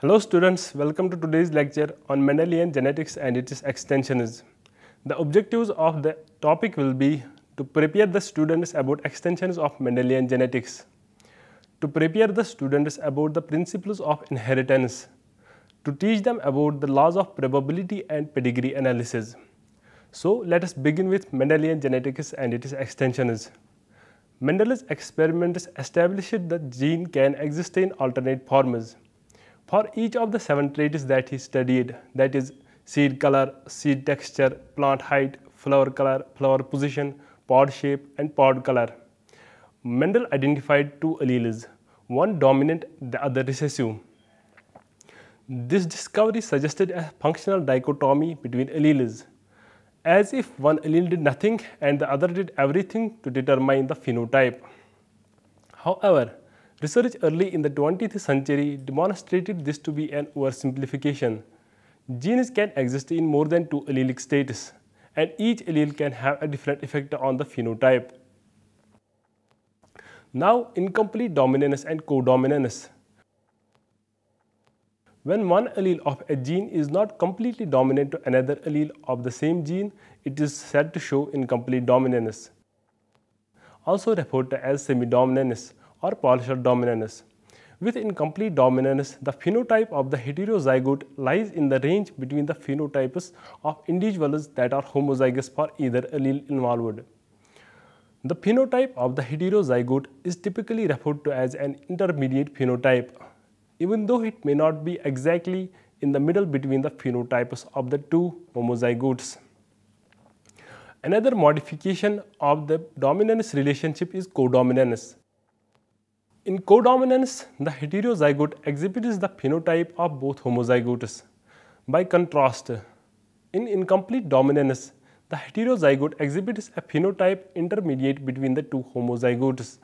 Hello students, welcome to today's lecture on Mendelian genetics and its extensions. The objectives of the topic will be to prepare the students about extensions of Mendelian genetics, to prepare the students about the principles of inheritance, to teach them about the laws of probability and pedigree analysis. So let us begin with Mendelian genetics and its extensions. Mendel's experiments established that gene can exist in alternate forms. For each of the 7 traits that he studied, that is seed color, seed texture, plant height, flower color, flower position, pod shape and pod color, Mendel identified 2 alleles, one dominant, the other recessive. This discovery suggested a functional dichotomy between alleles, as if one allele did nothing and the other did everything to determine the phenotype. However, research early in the 20th century demonstrated this to be an oversimplification. Genes can exist in more than 2 allelic states, and each allele can have a different effect on the phenotype. Now, incomplete dominance and codominance. When one allele of a gene is not completely dominant to another allele of the same gene, it is said to show incomplete dominance, also referred to as semi-dominance or partial dominance. With incomplete dominance, the phenotype of the heterozygote lies in the range between the phenotypes of individuals that are homozygous for either allele involved. The phenotype of the heterozygote is typically referred to as an intermediate phenotype, even though it may not be exactly in the middle between the phenotypes of the 2 homozygotes. Another modification of the dominance relationship is codominance. In codominance, the heterozygote exhibits the phenotype of both homozygotes. By contrast, in incomplete dominance, the heterozygote exhibits a phenotype intermediate between the 2 homozygotes.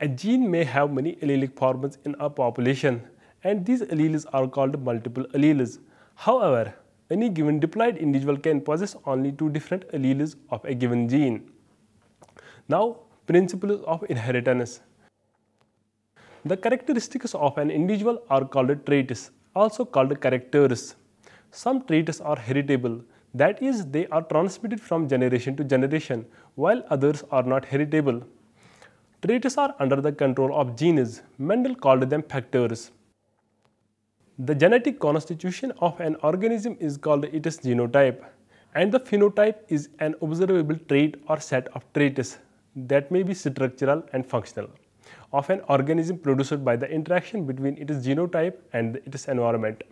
A gene may have many allelic forms in a population, and these alleles are called multiple alleles. However, any given diploid individual can possess only 2 different alleles of a given gene. Now, principles of inheritance. The characteristics of an individual are called traits, also called characters. Some traits are heritable, that is, they are transmitted from generation to generation, while others are not heritable. Traits are under the control of genes. Mendel called them factors. The genetic constitution of an organism is called its genotype, and the phenotype is an observable trait or set of traits that may be structural and functional of an organism produced by the interaction between its genotype and its environment.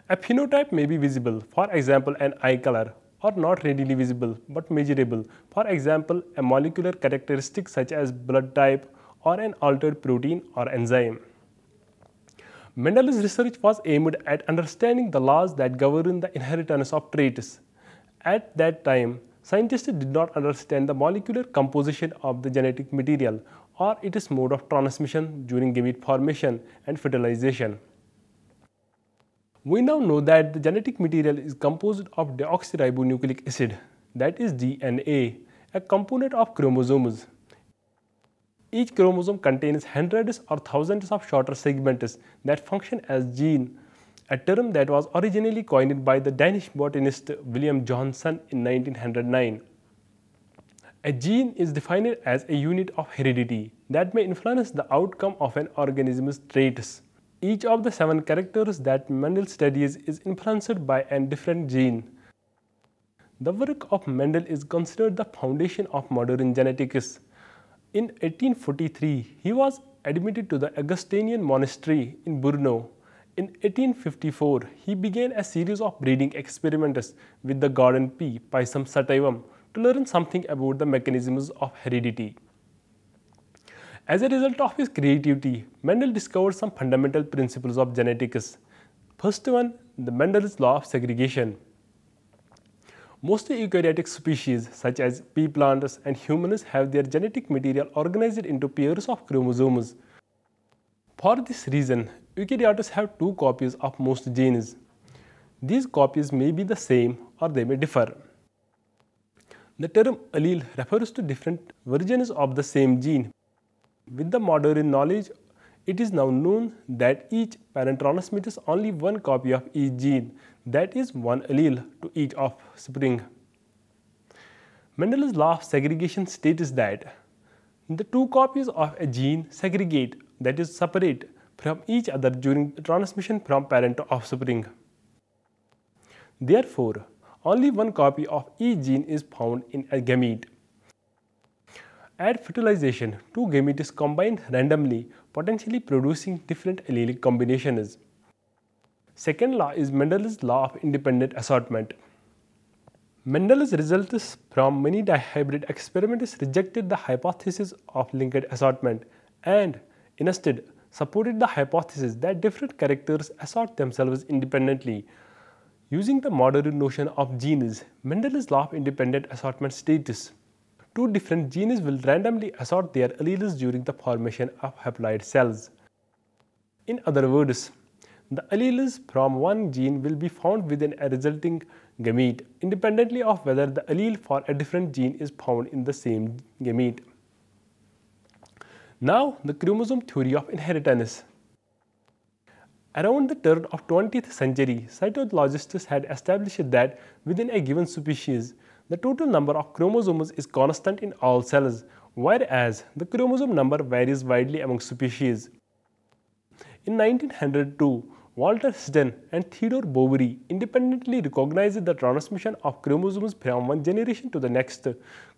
A phenotype may be visible, for example an eye color, or not readily visible but measurable, for example a molecular characteristic such as blood type or an altered protein or enzyme. Mendel's research was aimed at understanding the laws that govern the inheritance of traits. At that time, scientists did not understand the molecular composition of the genetic material or its mode of transmission during gamete formation and fertilization. We now know that the genetic material is composed of deoxyribonucleic acid, that is DNA, a component of chromosomes. Each chromosome contains hundreds or thousands of shorter segments that function as genes, a term that was originally coined by the Danish botanist William Johnson in 1909. A gene is defined as a unit of heredity that may influence the outcome of an organism's traits. Each of the 7 characters that Mendel studies is influenced by a different gene. The work of Mendel is considered the foundation of modern genetics. In 1843, he was admitted to the Augustinian monastery in Brno. In 1854, he began a series of breeding experiments with the garden pea Pisum sativum to learn something about the mechanisms of heredity. As a result of his creativity, Mendel discovered some fundamental principles of genetics. First one, the Mendels Law of segregation. Most eukaryotic species such as pea plants and humans have their genetic material organized into pairs of chromosomes. For this reason, eukaryotes have 2 copies of most genes. These copies may be the same or they may differ. The term allele refers to different versions of the same gene. With the modern knowledge, It is now known that each parent transmits only one copy of each gene, that is, one allele to each offspring. Mendels Law of segregation states that the two copies of a gene segregate, that is, separate from each other during transmission from parent to offspring. Therefore, only one copy of each gene is found in a gamete. At fertilization, two gametes combine randomly, potentially producing different allelic combinations. Second law is Mendels Law of independent assortment. Mendel's results from many dihybrid experiments rejected the hypothesis of linked assortment and instead supported the hypothesis that different characters assort themselves independently. Using the modern notion of genes, Mendel's law of independent assortment states two different genes will randomly assort their alleles during the formation of haploid cells. In other words, the alleles from one gene will be found within a resulting gamete, independently of whether the allele for a different gene is found in the same gamete. Now, the chromosome theory of inheritance. Around the turn of 20th century, cytologists had established that within a given species, the total number of chromosomes is constant in all cells, whereas the chromosome number varies widely among species. In 1902, Walter Heston and Theodore Boveri independently recognized the transmission of chromosomes from one generation to the next,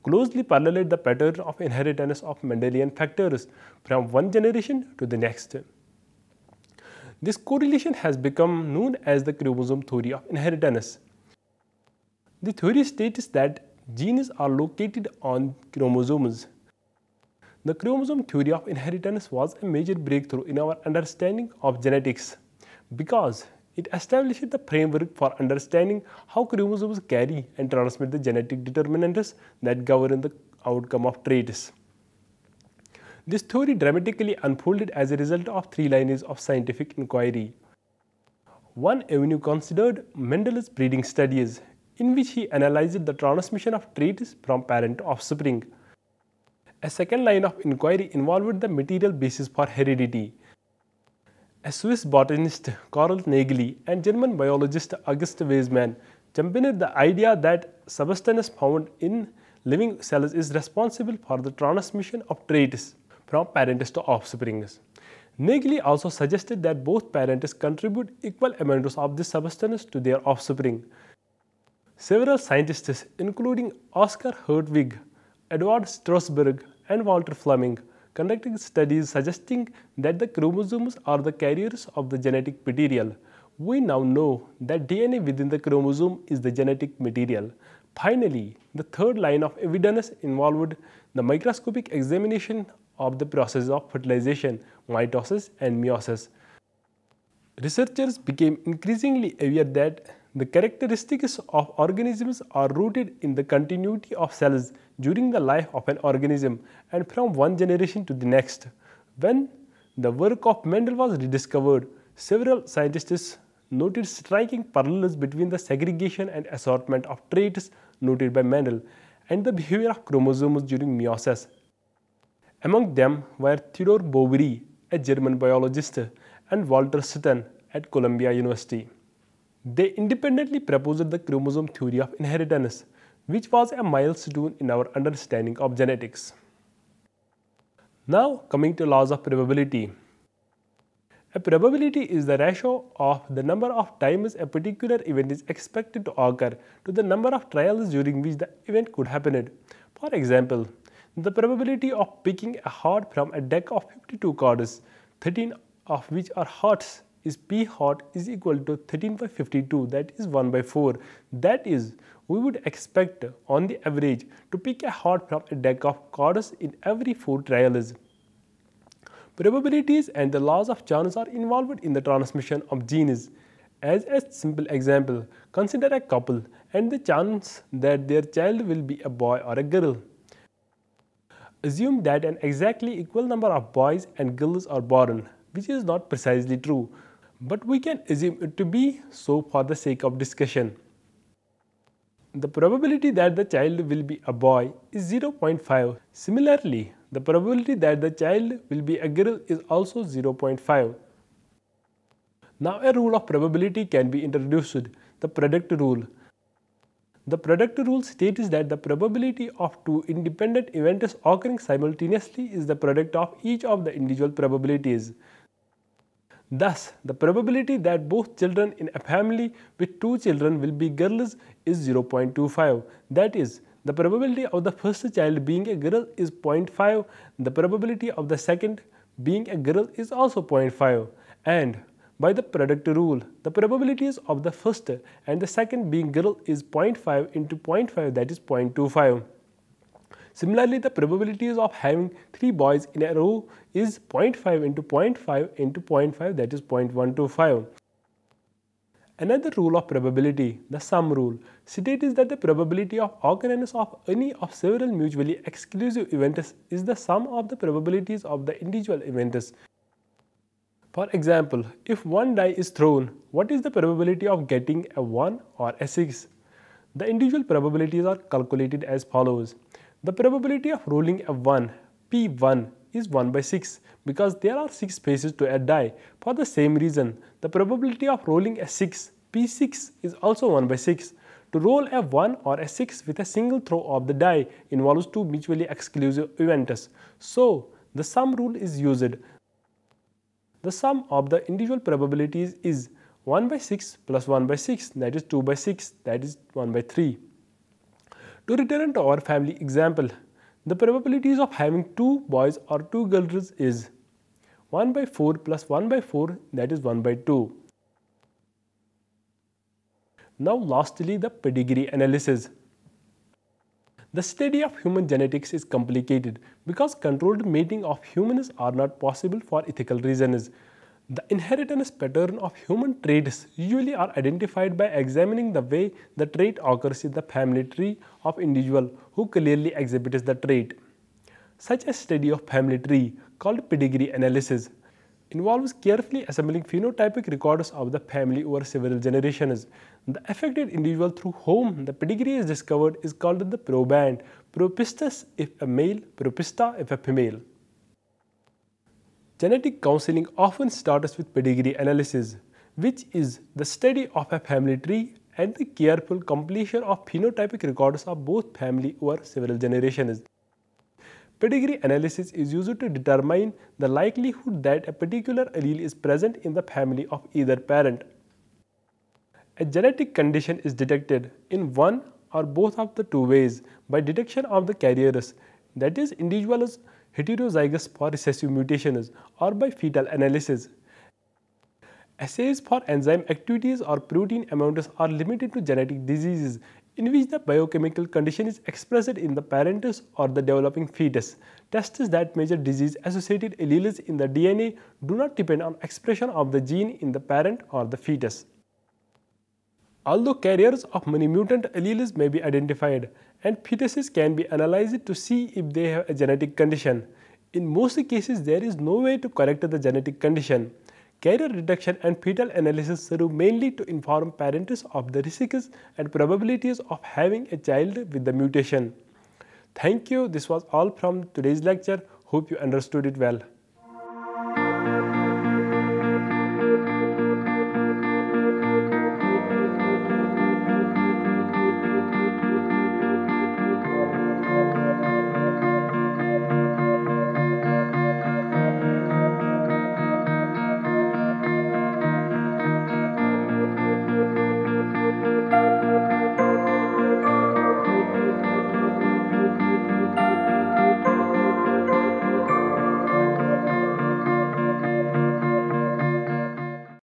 closely paralleled the pattern of inheritance of Mendelian factors from one generation to the next. This correlation has become known as the chromosome theory of inheritance. The theory states that genes are located on chromosomes. The chromosome theory of inheritance was a major breakthrough in our understanding of genetics because it established the framework for understanding how chromosomes carry and transmit the genetic determinants that govern the outcome of traits. This theory dramatically unfolded as a result of three lines of scientific inquiry. One avenue considered Mendel's breeding studies, in which he analyzed the transmission of traits from parent to offspring. A second line of inquiry involved the material basis for heredity. A Swiss botanist, Karl Nageli, and German biologist August Weismann championed the idea that substance found in living cells is responsible for the transmission of traits from parents to offspring. Nageli also suggested that both parents contribute equal amounts of this substance to their offspring. Several scientists, including Oscar Hertwig, Edward Strasberg, and Walter Fleming, conducted studies suggesting that the chromosomes are the carriers of the genetic material. We now know that DNA within the chromosome is the genetic material. Finally, the third line of evidence involved the microscopic examination of the process of fertilization, mitosis, and meiosis. Researchers became increasingly aware that the characteristics of organisms are rooted in the continuity of cells during the life of an organism and from one generation to the next. When the work of Mendel was rediscovered, several scientists noted striking parallels between the segregation and assortment of traits noted by Mendel and the behavior of chromosomes during meiosis. Among them were Theodore Boveri, a German biologist, and Walter Heston at Columbia University. They independently proposed the chromosome theory of inheritance, which was a milestone in our understanding of genetics. Now coming to laws of probability. A probability is the ratio of the number of times a particular event is expected to occur to the number of trials during which the event could happen. For example, the probability of picking a heart from a deck of 52 cards, 13 of which are hearts, is P heart is equal to 13 by 52, that is 1 by 4. That is, we would expect on the average to pick a heart from a deck of cards in every 4 trials. Probabilities and the laws of chance are involved in the transmission of genes. As a simple example, consider a couple and the chance that their child will be a boy or a girl. Assume that an exactly equal number of boys and girls are born, which is not precisely true, but we can assume it to be so for the sake of discussion. The probability that the child will be a boy is 0.5. Similarly, the probability that the child will be a girl is also 0.5. Now a rule of probability can be introduced, the product rule. The product rule states that the probability of two independent events occurring simultaneously is the product of each of the individual probabilities. Thus, the probability that both children in a family with two children will be girls is 0.25. That is, the probability of the first child being a girl is 0.5, the probability of the second being a girl is also 0.5, and by the product rule, the probabilities of the first and the second being girl is 0.5 into 0.5, that is 0.25. Similarly, the probabilities of having 3 boys in a row is 0.5 into 0.5 into 0.5, that is 0.125. Another rule of probability, the sum rule, states that the probability of occurrence of any of several mutually exclusive events is the sum of the probabilities of the individual events. For example, if one die is thrown, what is the probability of getting a 1 or a 6? The individual probabilities are calculated as follows. The probability of rolling a 1, P1, is 1 by 6 because there are 6 faces to a die. For the same reason, the probability of rolling a 6, P6, is also 1 by 6. To roll a 1 or a 6 with a single throw of the die involves two mutually exclusive events. So, the sum rule is used. The sum of the individual probabilities is 1 by 6 plus 1 by 6, that is 2 by 6, that is 1 by 3. To return to our family example, the probabilities of having 2 boys or 2 girls is 1 by 4 plus 1 by 4, that is 1 by 2. Now lastly, the pedigree analysis. The study of human genetics is complicated because controlled mating of humans are not possible for ethical reasons. The inheritance pattern of human traits usually are identified by examining the way the trait occurs in the family tree of individual who clearly exhibits the trait. Such a study of family tree, called pedigree analysis, involves carefully assembling phenotypic records of the family over several generations. The affected individual through whom the pedigree is discovered is called the proband, propistus if a male, propista if a female. Genetic counseling often starts with pedigree analysis, which is the study of a family tree and the careful completion of phenotypic records of both family over several generations. Pedigree analysis is used to determine the likelihood that a particular allele is present in the family of either parent. A genetic condition is detected in one or both of the two ways: by detection of the carriers, that is individuals heterozygous for recessive mutations, or by fetal analysis. Assays for enzyme activities or protein amounts are limited to genetic diseases in which the biochemical condition is expressed in the parentus or the developing fetus. Tests that measure disease-associated alleles in the DNA do not depend on expression of the gene in the parent or the fetus. Although carriers of many mutant alleles may be identified and fetuses can be analyzed to see if they have a genetic condition, in most cases there is no way to correct the genetic condition. Carrier detection and fetal analysis serve mainly to inform parents of the risks and probabilities of having a child with the mutation. Thank you. This was all from today's lecture. Hope you understood it well.